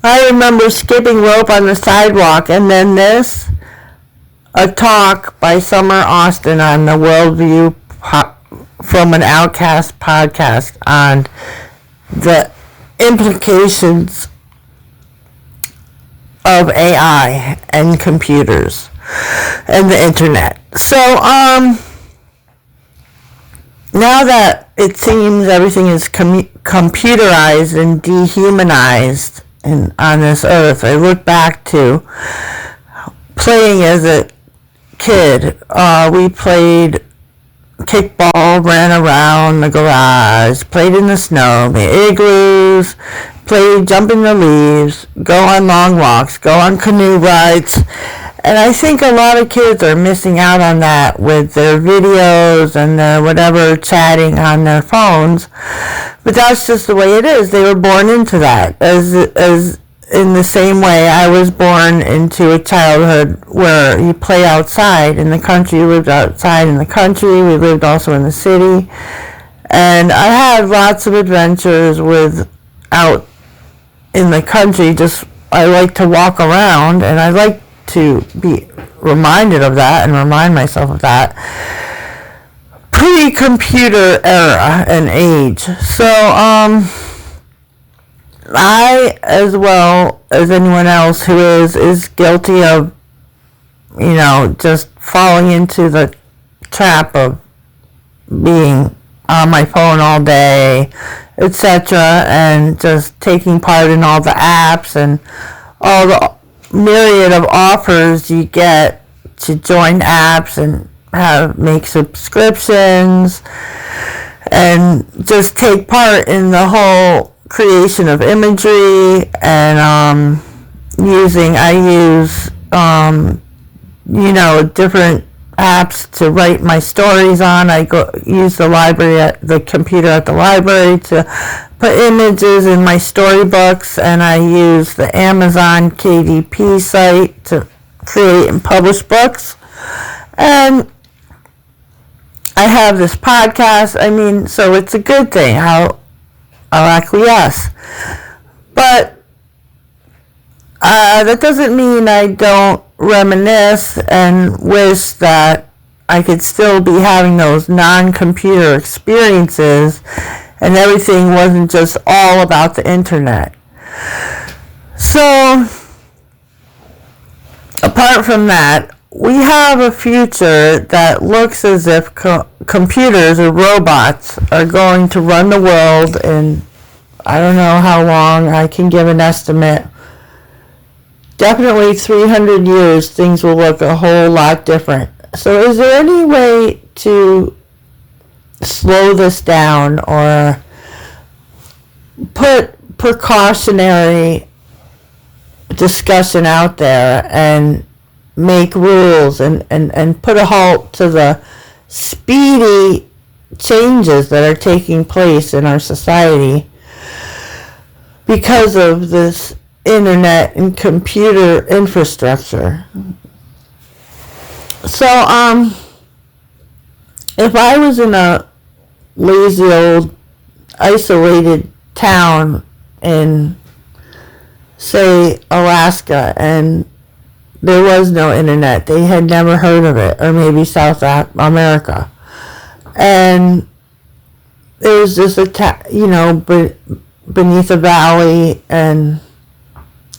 I remember skipping rope on the sidewalk, and then a talk by Summer Austin on the Worldview from an Outcast podcast on the implications of AI and computers and the internet. So, now that it seems everything is computerized and dehumanized on this earth, I look back to playing as a kid. We played kickball, ran around the garage, played in the snow, made igloos, played jump in the leaves, go on long walks, go on canoe rides. And I think a lot of kids are missing out on that with their videos and their whatever chatting on their phones. But that's just the way it is. They were born into that. As in the same way I was born into a childhood where you play outside in the country. We lived outside in the country. We lived also in the city. And I had lots of adventures out in the country. Just I like to walk around, and I like to be reminded of that and remind myself of that pre-computer era and age. So I, as well as anyone else who is guilty of, just falling into the trap of being on my phone all day, etc., and just taking part in all the apps and all the myriad of offers you get to join apps and make subscriptions and just take part in the whole creation of imagery. And I use different apps to write my stories on. I use the computer at the library to put images in my storybooks, and I use the Amazon KDP site to create and publish books. And I have this podcast. So it's a good thing. I'll acquiesce. But that doesn't mean I don't reminisce and wish that I could still be having those non-computer experiences and everything wasn't just all about the internet. So, apart from that, we have a future that looks as if computers or robots are going to run the world in, I don't know how long. I can give an estimate. Definitely 300 years, things will look a whole lot different. So is there any way to slow this down or put precautionary discussion out there and make rules and put a halt to the speedy changes that are taking place in our society because of this internet and computer infrastructure? So, if I was in a lazy old isolated town in, say, Alaska, and there was no internet, they had never heard of it, or maybe South America, and there was just beneath a valley, and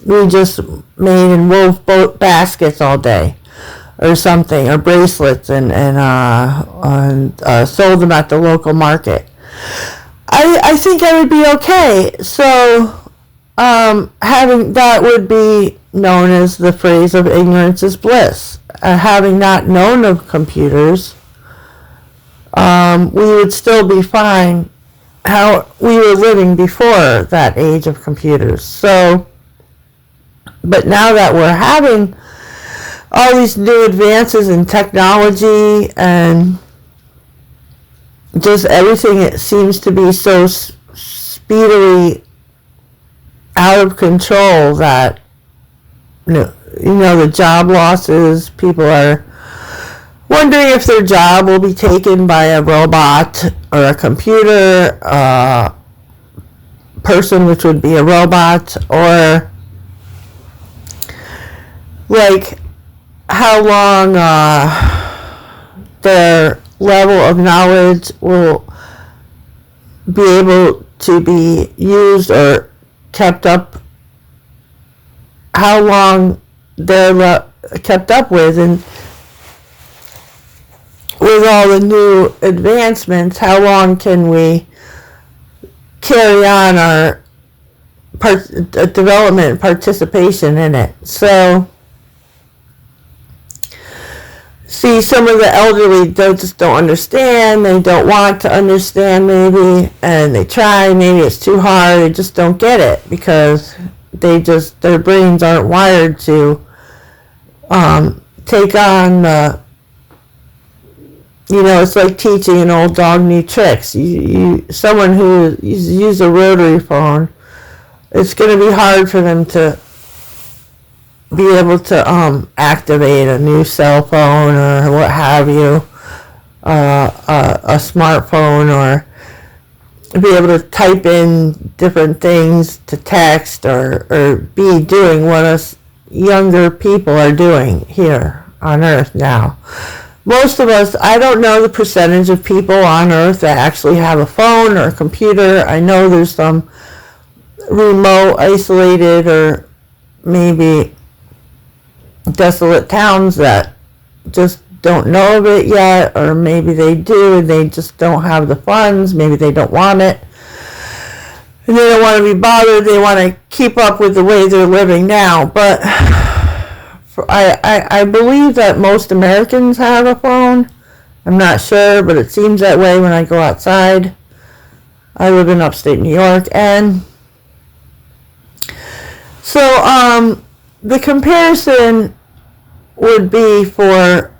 we just made and wove baskets all day or something, or bracelets, and sold them at the local market. I think I would be okay. So having that would be known as the phrase of ignorance is bliss. Having not known of computers, we would still be fine how we were living before that age of computers. So, but now that we're having all these new advances in technology and just everything, it seems to be so speedily out of control that, the job losses, people are wondering if their job will be taken by a robot or a computer person, which would be a robot, or like how long their level of knowledge will be able to be used or kept up, how long they're kept up with, and with all the new advancements, how long can we carry on our development and participation in it. So, see, some of the elderly just don't understand, they don't want to understand maybe, and they try, maybe it's too hard, they just don't get it because their brains aren't wired to take on the, it's like teaching an old dog new tricks. Someone who uses a rotary phone, it's going to be hard for them to be able to activate a new cell phone or what have you, a smartphone, or be able to type in different things to text or be doing what us younger people are doing here on Earth now. Most of us, I don't know the percentage of people on Earth that actually have a phone or a computer. I know there's some remote, isolated, or maybe desolate towns that just don't know of it yet, or maybe they do and they just don't have the funds, maybe they don't want it, and they don't want to be bothered, they want to keep up with the way they're living now. But I believe that most Americans have a phone. I'm not sure, but it seems that way when I go outside. I live in upstate New York, and so the comparison would be for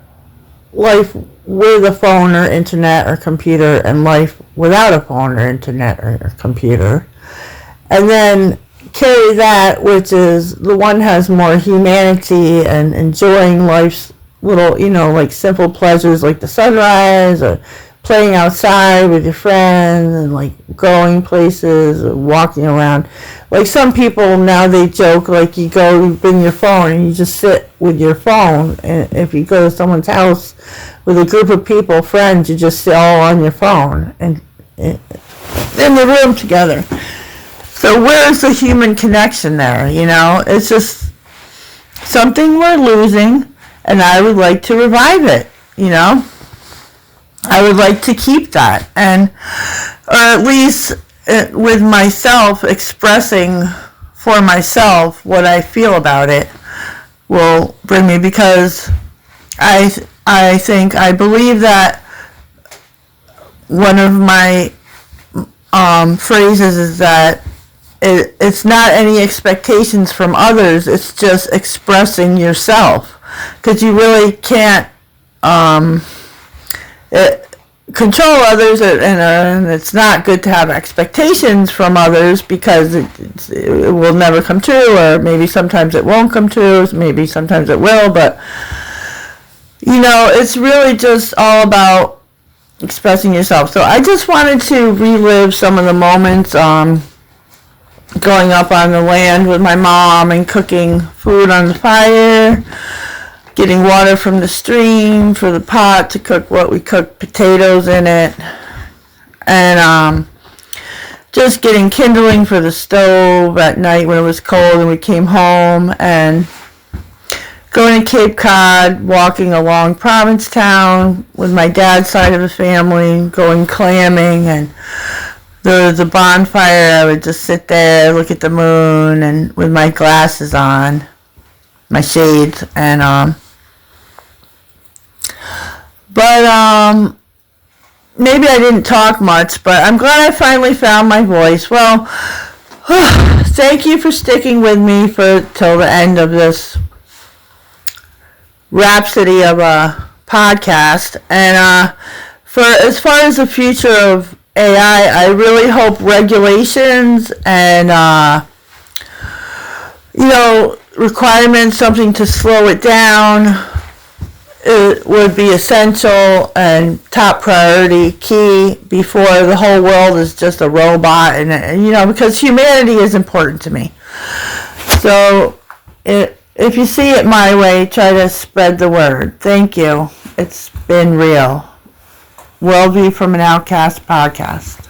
life with a phone or internet or computer and life without a phone or internet or computer. And then carry that, which is the one has more humanity and enjoying life's little, like simple pleasures like the sunrise or playing outside with your friends and like going places or walking around. Like some people now, they joke like you bring your phone and you just sit with your phone, and if you go to someone's house with a group of people, friends, you just sit all on your phone and in the room together. So where's the human connection there? It's just something we're losing, and I would like to revive it. I would like to keep that, or at least with myself expressing for myself what I feel about it will bring me, because I believe that one of my phrases is that it's not any expectations from others, it's just expressing yourself, because you really can't control others, and it's not good to have expectations from others, because it will never come true, or maybe sometimes it won't come true, maybe sometimes it will, but it's really just all about expressing yourself. So I just wanted to relive some of the moments going up on the land with my mom and cooking food on the fire, getting water from the stream for the pot to cook what we cooked, potatoes in it, and just getting kindling for the stove at night when it was cold and we came home, and going to Cape Cod, walking along Provincetown with my dad's side of the family, going clamming, and there was a bonfire. I would just sit there, look at the moon, and with my glasses on, my shades, and but maybe I didn't talk much, but I'm glad I finally found my voice. Well, thank you for sticking with me till the end of this rhapsody of a podcast. And for as far as the future of AI, I really hope regulations and requirements, something to slow it down, it would be essential and top priority, key, before the whole world is just a robot, and because humanity is important to me. So if if you see it my way, try to spread the word. Thank you. It's been real. Worldview from an Outcast podcast.